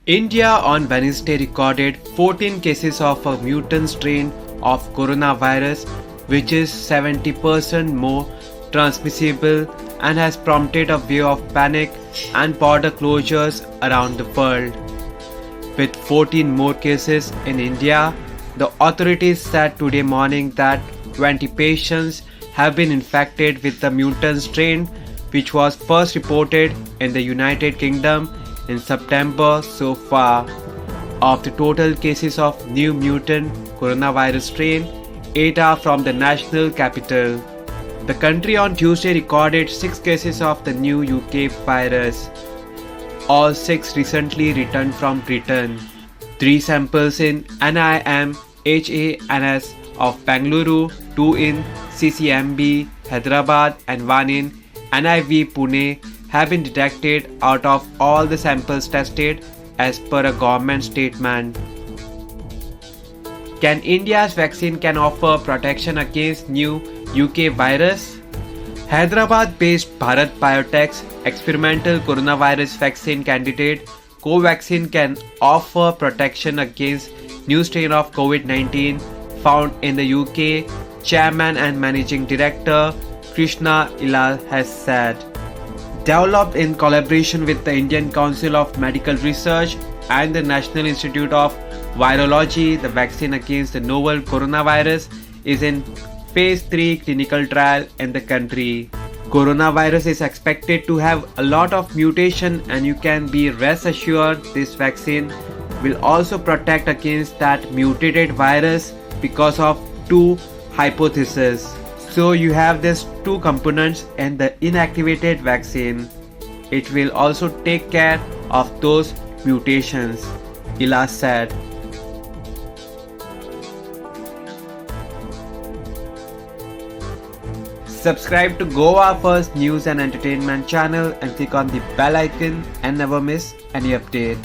India on Wednesday recorded 14 cases of a mutant strain of coronavirus, which is 70% more transmissible and has prompted a wave of panic and border closures around the world. With 14 more cases in India, the authorities said today morning that 20 patients have been infected with the mutant strain, which was first reported in the United Kingdom in September. So far, of the total cases of new mutant coronavirus strain, 8 are from the national capital. The country on Tuesday recorded 6 cases of the new UK virus. All 6 recently returned from Britain. 3 samples in NIM HANS of Bangalore, 2 in CCMB Hyderabad and 1 in NIV Pune have been detected out of all the samples tested, as per a government statement. Can India's vaccine offer protection against new UK virus? Hyderabad-based Bharat Biotech's experimental coronavirus vaccine candidate Covaxin can offer protection against new strain of COVID-19 found in the UK, Chairman and Managing Director Krishna Ilal has said. Developed in collaboration with the Indian Council of Medical Research and the National Institute of Virology, the vaccine against the novel coronavirus is in phase 3 clinical trial in the country. Coronavirus is expected to have a lot of mutation, and you can be rest assured this vaccine will also protect against that mutated virus because of 2 hypotheses. So you have these 2 components in the inactivated vaccine. It will also take care of those mutations, Ila said. Subscribe to Goa First News and Entertainment channel and click on the bell icon and never miss any update.